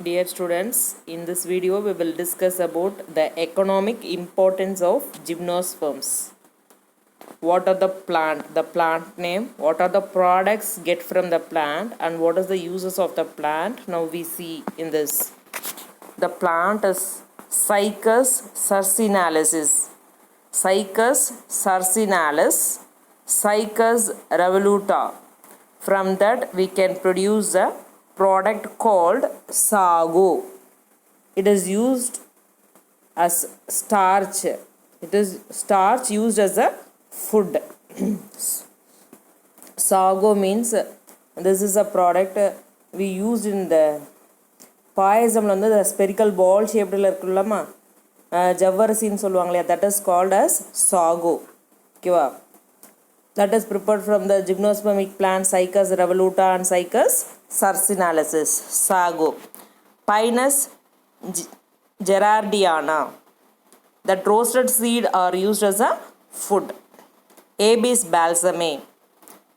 Dear students, in this video we will discuss about the economic importance of gymnosperms. What are the plant name, what are the products get from the plant, and what is the uses of the plant. Now we see in this. The plant is Cycas sarcinalis, Cycas sarcinalis, Cycas revoluta. From that we can produce a product called sago. It is used as starch. It is starch used as a food. Sago means this is a product we use in the பாயசம்ல வந்து the spherical ball shapedல இருக்குல்லமா ஜவ்வரிசின்னு சொல்லுவாங்களே, that is called as sago. ஓகேவா? That is prepared from the gymnospermic plant Cycas revoluta and Cycas sarcinalis. Sago. Pinus gerardiana. That roasted seed are used as a food. Abies balsamae.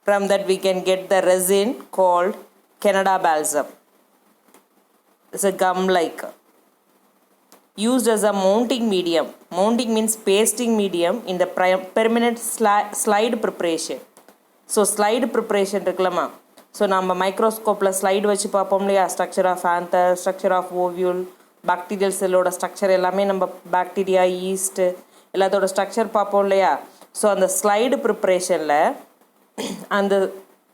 From that we can get the resin called Canada balsam. It's a gum-like. Used as a mounting medium. Mounting means pasting medium in the permanent slide preparation. So slide preparation இருக்குலமா. So நம்ம மைக்ரோஸ்கோப்பில் slide வச்சு பார்ப்போம் இல்லையா, structure of anther, structure of ovule, bacterial செல்லோட structure எல்லாமே நம்ம bacteria, east எல்லாத்தோட ஸ்ட்ரக்சர் பார்ப்போம் இல்லையா. ஸோ அந்த ஸ்லைடு ப்ரிப்ரேஷனில் அந்த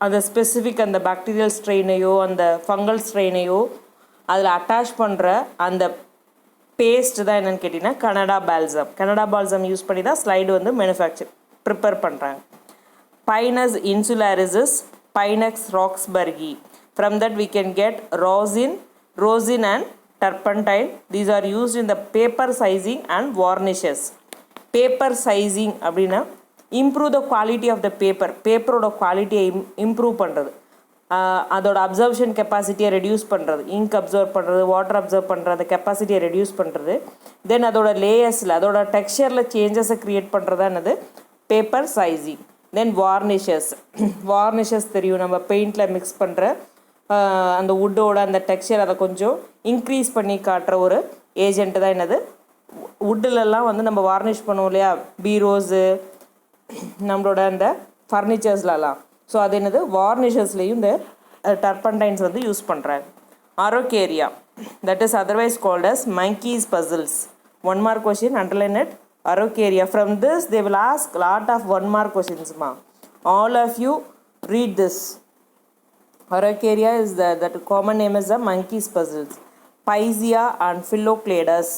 அந்த ஸ்பெசிஃபிக் அந்த பாக்டீரியல் ஸ்ட்ரெயினையோ அந்த ஃபங்கல் ஸ்ட்ரெயினையோ அதில் அட்டாச் பண்ணுற அந்த பேஸ்ட் தான் என்னென்னு கேட்டிங்கன்னா Canada balsam. Canada balsam use பண்ணி தான் ஸ்லைடு வந்து ப்ரிப்பேர் பண்ணுறாங்க. Pinus insularis, Pinus roxburghii. From that we can get rosin and turpentine. These are used in the paper sizing and varnishes. Paper sizing அப்படின்னா improve the quality of the paper. பேப்பரோட குவாலிட்டியை improve பண்ணுறது, அதோட observation கெப்பாசிட்டியை reduce பண்ணுறது, ink observe பண்ணுறது, water observe பண்ணுறது, கெப்பாசிட்டியை reduce பண்ணுறது. தென் அதோட லேயர்ஸில் அதோட டெக்ஸ்சரில் சேஞ்சஸை க்ரியேட் பண்ணுறது என்னது பேப்பர் சைசிங். தென் வார்னிஷஸ். வார்னிஷஸ் தெரியும், நம்ம பெயிண்டில் மிக்ஸ் பண்ணுற அந்த வுட்டோட அந்த டெக்ஸ்சர் அதை கொஞ்சம் இன்க்ரீஸ் பண்ணி காட்டுற ஒரு ஏஜென்ட்டு தான் என்னது வுட்டிலெல்லாம் வந்து நம்ம வார்னிஷ் பண்ணுவோம் இல்லையா, பீரோஸு, நம்மளோட அந்த ஃபர்னிச்சர்ஸ்லலாம். ஸோ அது என்னது வார்னிஷஸ்லேயும் இந்த டர்பன்டைன்ஸ் வந்து யூஸ் பண்ணுறாங்க. Araucaria, that is otherwise called as monkeys puzzles. 1 mark question, underline it. Araucaria. From this they will ask lot of 1 mark questions ma. All of you read this. Araucaria is that common name is the monkeys puzzles. Picea and Phyllocladus.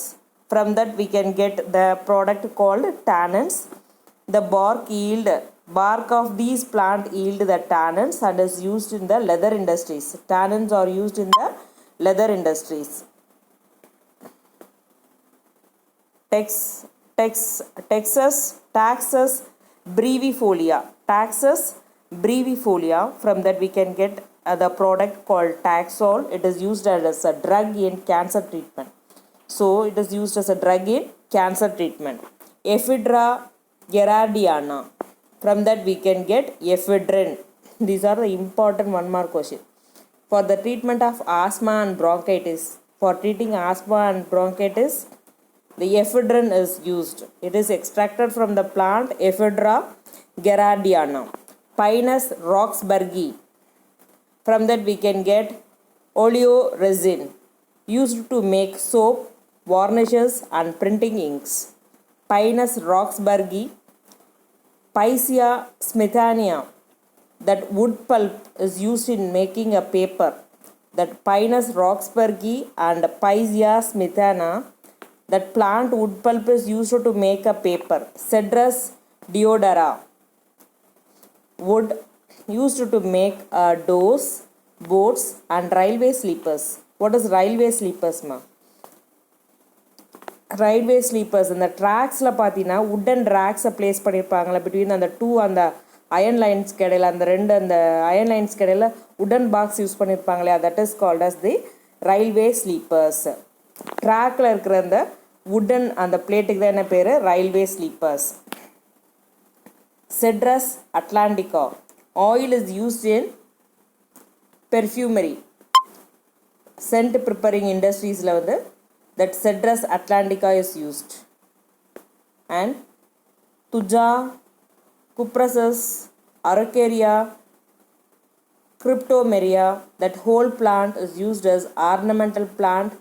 From that we can get the product called tannins. The bark of these plant yield the tannins and is used in the leather industries. Tannins are used in the leather industries. Taxus brevifolia. Taxus brevifolia. From that we can get the product called Taxol. It is used as a drug in cancer treatment. So it is used as a drug in cancer treatment. Ephedra gerardiana. From that we can get ephedrine. These are the important 1 mark question. For the treatment of asthma and bronchitis. For treating asthma and bronchitis, the ephedrine is used. It is extracted from the plant Ephedra gerardiana. Pinus roxburghi. From that we can get oleoresin, used to make soap, varnishes and printing inks. Pinus roxburghi. Picea smithania. That wood pulp is used in making a paper. That Pinus roxburghi and Picea smithana. That plant wood pulp is used to make a paper. Cedrus deodara. Wood used to make doors, boats and railway sleepers. What is railway sleepers ma? Railway sleepers இந்த ட்ராக்ஸில் பார்த்தீங்கன்னா wooden ட்ராக்ஸை place பண்ணியிருப்பாங்களே between அந்த two அந்த iron லைன்ஸ்க்கு இடையில அந்த ரெண்டு அந்த அயன் லைன்ஸ்க்கு இடையில உட்டன் பாக்ஸ் யூஸ் பண்ணியிருப்பாங்களே, that is called as the railway sleepers. ட்ராக்கில் இருக்கிற அந்த உட்டன் அந்த பிளேட்டுக்கு தான் என்ன பேர், railway sleepers. Cedrus atlantica. Oil is used in perfumery. scent preparing industries la வந்து that Cedrus atlantica is used, and Thuja, Cupressus, Araucaria, Cryptomeria, that whole plant is used as ornamental plant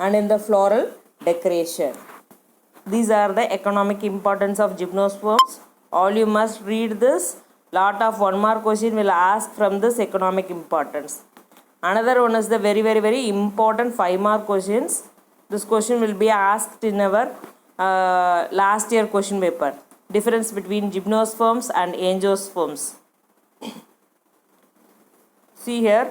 and in the floral decoration. These are the economic importance of gymnosperms. All you must read this. Lot of one mark question will ask from this economic importance. Another one is the very important 5 mark questions. This question will be asked in our last year question paper. Difference between gymnosperms and angiosperms. See here.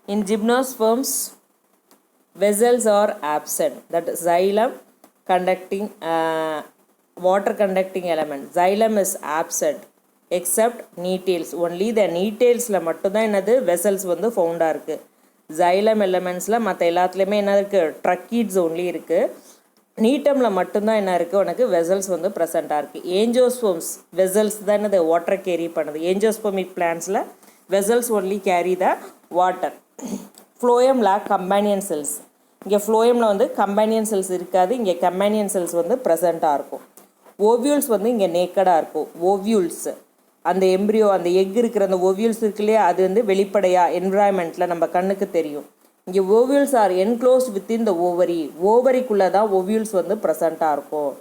In gymnosperms, vessels are absent. That xylem conducting water conducting element. Xylem is absent except knee-tails. Only the knee-tails la மட்டும்தான் என்னது vessels வந்து ஃபவுண்டா இருக்கு. xylem elementsல மற்ற எல்லாத்துலேயுமே என்ன இருக்கு, tracheids only இருக்கு. நீட்டம்ல மட்டும்தான் என்ன இருக்குது உனக்கு வெசல்ஸ் வந்து ப்ரெசண்ட்டாக இருக்குது. ஏஞ்சோஸ்போம்ஸ் வெசல்ஸ் தான் என்னது வாட்டரை கேரி பண்ணுது. ஏஞ்சோஸ்போமிக் பிளான்ஸில் vessels only carry the water. ஃப்ளோயமில் கம்பேனியன் செல்ஸ், இங்கே ஃப்ளோயமில் வந்து கம்பேனியன் செல்ஸ் இருக்காது, இங்கே கம்பேனியன் செல்ஸ் வந்து ப்ரெசண்ட்டாக இருக்கும். ஓவியூல்ஸ் வந்து இங்கே நேக்கடாக இருக்கும். ஓவியூல்ஸ் அந்த எம்ப்ரியோ அந்த எக் இருக்கிற அந்த ஓவியூல்ஸ் இருக்கு இல்லையா, அது வந்து வெளிப்படையாக என்விரான்மெண்ட்டில் நம்ம கண்ணுக்கு தெரியும். இங்கே ovules are enclosed within the ovary. ஓவரிக்குள்ளே தான் ஓவியூல்ஸ் வந்து ப்ரெசண்ட்டாக இருக்கும்.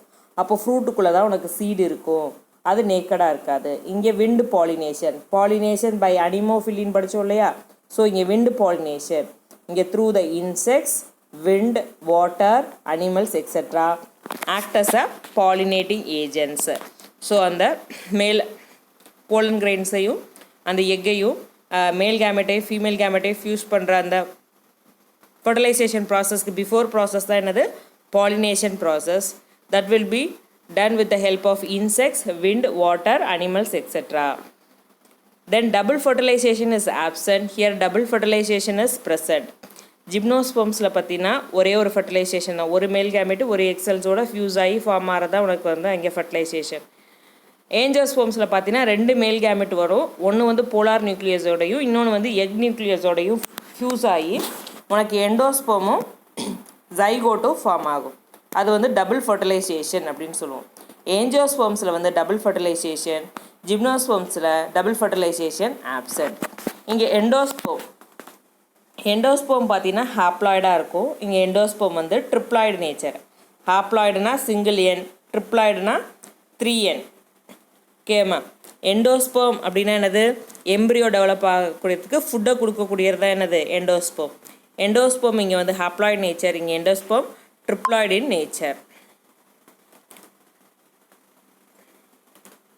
அப்போ ஃப்ரூட்டுக்குள்ளே தான் உனக்கு சீடு இருக்கும், அது நேக்கடாக இருக்காது. இங்கே விண்டு பாலினேஷன், பாலினேஷன் பை அனிமோஃபிலின்னு படித்தோம் இல்லையா. ஸோ இங்கே விண்டு பாலினேஷன், இங்கே through the insects, wind, water, animals etc. act as a pollinating agents. So அந்த மேல் போலன் கிரெயின்ஸையும் அந்த எக்கையும் மேல் கேமெட்டையும் ஃபீமேல் கேமெட்டையும் ஃபியூஸ் பண்ணுற அந்த fertilization processக்கு பிஃபோர் ப்ராசஸ் தான் என்னது pollination process. that will be done with the help of insects, wind, water, animals etc. Then double fertilization is absent. Here double fertilization is present. ஜிம்னோஸ்போம்ஸில் பார்த்தீங்கன்னா ஒரே ஒரு fertilisation தான், ஒரு மேல் கேமெட்டு ஒரு எக்ஸல்ஸோட ஃபியூஸ் ஆகி ஃபார்ம் ஆகிறதா உனக்கு வந்து அங்கே ஃபர்டிலைசேஷன். ஏஞ்சோஸ்போம்ஸில் பார்த்தீங்கன்னா 2 மேல் கேமெட் வரும், ஒன்று வந்து போலார் நியூக்ளியஸோடையும் இன்னொன்று வந்து எக் நியூக்ளியஸோடையும் ஃபியூஸ் ஆகி உனக்கு எண்டோஸ்போமும் ஜைகோட்டும் ஃபார்ம் ஆகும். அது வந்து டபுள் ஃபர்டிலைசேஷன் அப்படின்னு சொல்லுவோம். ஏஞ்சியோஸ்போம்ஸில் வந்து டபுள் ஃபர்டிலைசேஷன், ஜிம்னோஸ்போம்ஸில் டபுள் ஃபர்டிலைசேஷன் ஆப்சென்ட். இங்கே எண்டோஸ்போம் பார்த்தீங்கன்னா ஹாப்ளாய்டாக இருக்கும். இங்கே எண்டோஸ்போம் வந்து ட்ரிப்ளாய்டு நேச்சர். ஹாப்ளாய்டுனா சிங்கிள் என், ட்ரிப்ளாய்டுனா 3N. ஓகேம்மா. எண்டோஸ்போம் அப்படின்னா என்னது, எம்ப்ரியோ டெவலப் ஆகக்கூடியதுக்கு ஃபுட்டை கொடுக்கக்கூடியது தான் என்னது எண்டோஸ்போம். எண்டோஸ்போம் இங்கே வந்து ஹாப்ளாய்டு நேச்சர், இங்கே endosperm triploid in nature.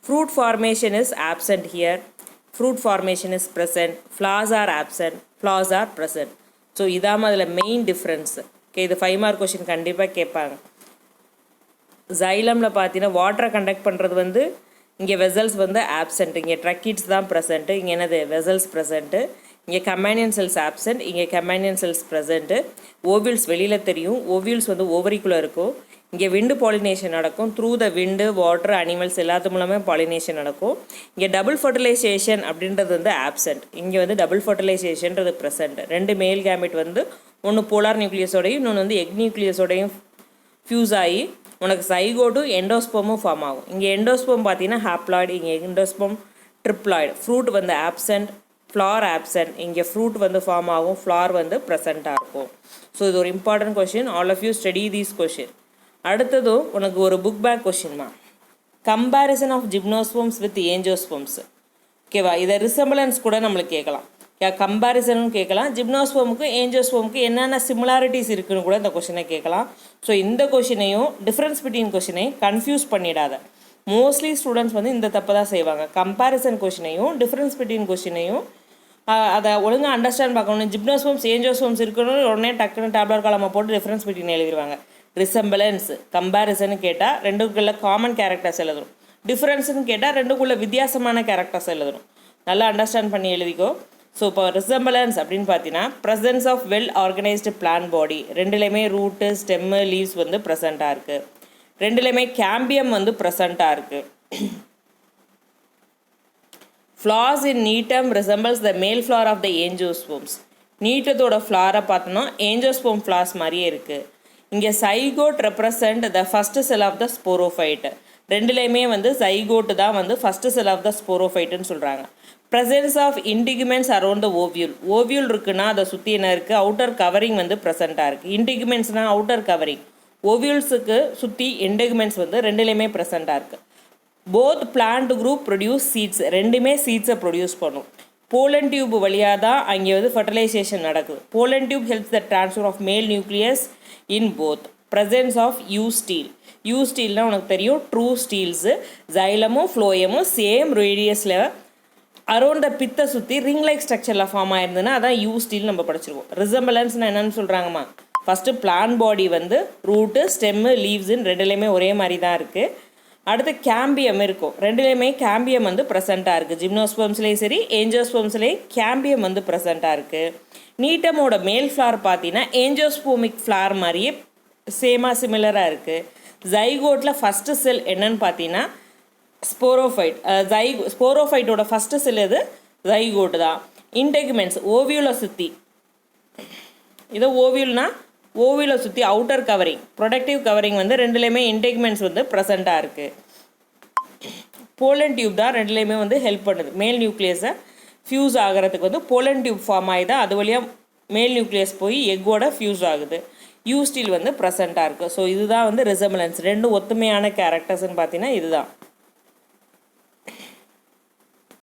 Fruit formation is absent here. Fruit formation is present. Flowers are absent. Flowers are present. So இதாம அதில் மெயின் டிஃப்ரென்ஸு. ஓகே, இது 5 மார்க் கொஷின் கண்டிப்பாக கேட்பாங்க. ஜைலமில் பார்த்தீங்கன்னா வாட்டரை கண்டக்ட் பண்ணுறது வந்து இங்கே வெசல்ஸ் வந்து ஆப்சென்ட், இங்கே ட்ரக்கீட்ஸ் தான் ப்ரெசென்ட்டு, இங்கே என்னது வெசல்ஸ் ப்ரெசென்ட்டு. இங்கே கம்பேனியன் செல்ஸ் ஆப்சென்ட், இங்கே கம்பேனியன் செல்ஸ் ப்ரெசென்ட்டு. ஓவியூல்ஸ் வெளியில் தெரியும், ஓவியூல்ஸ் வந்து ஓவரிக்குள்ளே இருக்கும். இங்கே விண்டு பாலினேஷன் நடக்கும், through the wind, water, animals எல்லாத்து மூலமே பாலினேஷன் நடக்கும். இங்கே டபுள் ஃபர்டிலைசேஷன் அப்படின்றது வந்து ஆப்சென்ட், இங்கே வந்து டபுள் ஃபர்டிலைசேஷன்றது ப்ரெசென்ட். 2 மேல் கேமெட் வந்து ஒன்று போலார் நியூக்ளியஸோடையும் இன்னொன்று வந்து எக் நியூக்ளியஸோடையும் ஃபியூஸ் ஆகி உனக்கு சைகோட்டும் எண்டோஸ்போமும் ஃபார்ம் ஆகும். இங்கே எண்டோஸ்போம் பார்த்தீங்கன்னா ஹாப்ளாய்டு, இங்கே எண்டோஸ்போம் ட்ரிப்ளாய்டு. ஃப்ரூட் வந்து ஆப்சென்ட், ஃப்ளார் ஆப்சென்ட், இங்கே ஃப்ரூட் வந்து ஃபார்ம் ஆகும், ஃப்ளார் வந்து ப்ரெசென்ட்டாக இருக்கும். ஸோ இது ஒரு important question. All of you study these question. அடுத்ததும் உனக்கு ஒரு புக் பேக் கொஷின்மா, comparison of gymnosperms with angiosperms. ஓகேவா, இதை ரிசம்பிளன்ஸ் கூட நம்மளுக்கு கேட்கலாம், கம்பேரிசனும் கேட்கலாம். ஜிம்னோஸ்போமுக்கு ஏஞ்சோஸ்போமுக்கு என்னென்ன சிமிலாரிட்டிஸ் இருக்குன்னு கூட இந்த கொஷினை கேட்கலாம். ஸோ இந்த கொஷினையும் டிஃப்ரென்ஸ் பிட்வீன் கொஷினையும் கன்ஃபியூஸ் பண்ணிடாத. மோஸ்ட்லி ஸ்டூடெண்ட்ஸ் வந்து இந்த தப்பு தான் செய்வாங்க. கம்பேரிசன் கொஷினையும் டிஃப்ரென்ஸ் பிட்வீன் கொஷினையும் அதை ஒழுங்காக அண்டர்ஸ்டாண்ட் பார்க்கணும். ஜிம்னோஸ்போம்ஸ் ஏஞ்சோஸ்போம்ஸ் இருக்கணும், உடனே டக்குன்னு டேப்லெட் காலமாக போட்டு டிஃப்ரென்ஸ் பிட்வீன் எழுதிடுவாங்க. ரிசம்பிளன்ஸ் கம்பேரிசன் கேட்டால் ரெண்டுக்குள்ளே காமன் கேரக்டர்ஸ் எழுதணும், டிஃப்ரென்ஸ்னு கேட்டால் ரெண்டுக்குள்ளே வித்தியாசமான கேரக்டர்ஸ் எழுதணும். நல்லா அண்டர்ஸ்டாண்ட் பண்ணி எழுதிக்கோ. ஸோ இப்போ ரிசம்பிளன்ஸ் அப்படின்னு பார்த்தீங்கன்னா presence of well organised plant body, ரெண்டுலேயுமே ரூட்டு, ஸ்டெம்மு, லீவ்ஸ் வந்து ப்ரெசண்ட்டாக இருக்குது. ரெண்டுலேயுமே கேம்பியம் வந்து ப்ரெசண்ட்டாக இருக்குது. Flowers in Neetum resembles the male flower of the angiosperms. நீட்டத்தோட ஃப்ளாரை பார்த்தோன்னா ஏஞ்சோஸ்போம் ஃப்ளார்ஸ் மாதிரியே இருக்குது. இங்கே zygote represent the first cell of the sporophyte. ரெண்டுலேயுமே வந்து சைகோட்டு தான் வந்து ஃபஸ்ட்டு செல் ஆஃப் த ஸ்போரோஃபைட்டுன்னு சொல்கிறாங்க. Presence of integuments around the ovule. Ovule இருக்குன்னா அதை சுற்றி என்ன இருக்குது, அவுட்டர் கவரிங் வந்து ப்ரெசண்ட்டாக இருக்குது. இன்டிகுமெண்ட்ஸ்னால் அவுட்டர் கவரிங். ஓவியூல்ஸுக்கு சுற்றி இன்டிகுமெண்ட்ஸ் வந்து ரெண்டுலேயுமே ப்ரெசண்ட்டாக இருக்குது. Both plant group produce seeds. ரெண்டுமே சீட்ஸை ப்ரொடியூஸ் பண்ணும். போலன் டியூப் வழியாக தான் அங்கே வந்து ஃபர்டிலைசேஷன் நடக்குது. Pollen tube helps the transfer of male nucleus in both. Presence of eustele. யூ ஸ்டீல்னால் உனக்கு தெரியும் ட்ரூ ஸ்டீல்ஸு. ஜைலமும் ஃப்ளோயமும் சேம் ரேடியஸில் அரௌண்ட் த பித்தை சுற்றி ரிங் லைக் ஸ்ட்ரக்சரில் ஃபார்ம் ஆயிருந்ததுன்னா அதான் யூ ஸ்டீல் நம்ம படிச்சிருக்கோம். ரிசம்பிளன்ஸ்னால் என்னென்னு சொல்கிறாங்கம்மா, ஃபஸ்ட்டு பிளான் பாடி வந்து ரூட்டு ஸ்டெம்மு லீவ்ஸுன்னு ரெண்டுலேயுமே ஒரே மாதிரி தான் இருக்குது. அடுத்து கேம்பியம் இருக்கும். ரெண்டுலேயுமே கேம்பியம் வந்து ப்ரெசண்ட்டாக இருக்குது. ஜிம்னோஸ்பம்ஸ்லேயும் சரி ஏஞ்சோஸ்பம்ஸ்லேயும் கேம்பியம் வந்து ப்ரெசண்ட்டாக இருக்குது. நீட்டமோட மேல் ஃப்ளார் பார்த்தீங்கன்னா ஏஞ்சோஸ்போமிக் ஃப்ளார் மாதிரியே சேமாக சிமிலராக இருக்குது. ஜைகோட்டில் ஃபஸ்ட்டு செல் என்னன்னு பார்த்தீங்கன்னா ஸ்போரோஃபைட். ஸ்போரோஃபைட்டோட ஃபஸ்ட்டு செல் எது, ஜைகோட்டு தான். இன்டெகுமெண்ட்ஸ் ஓவியூலை சுற்றி, இதை ஓவியூல்னா ஓவியூலை சுற்றி அவுட்டர் கவரிங் ப்ரொடக்டிவ் கவரிங் வந்து ரெண்டுலேயுமே இன்டெகுமெண்ட்ஸ் வந்து ப்ரெசண்ட்டாக இருக்குது. போலன் டியூப் தான் ரெண்டுலேயுமே வந்து ஹெல்ப் பண்ணுது. மேல் நியூக்ளியஸை ஃபியூஸ் ஆகிறதுக்கு வந்து போலன் டியூப் ஃபார்ம் ஆகி தான் அது வழியாக மேல் நியூக்ளியஸ் போய் எக்கோட ஃபியூஸ் ஆகுது. யூ ஸ்டீல் வந்து ப்ரெசண்ட்டாக இருக்குது. ஸோ இதுதான் வந்து ரிசம்பிளன்ஸ். ரெண்டும் ஒத்துமையான கேரக்டர்ஸ்ன்னு பார்த்தீங்கன்னா இதுதான்.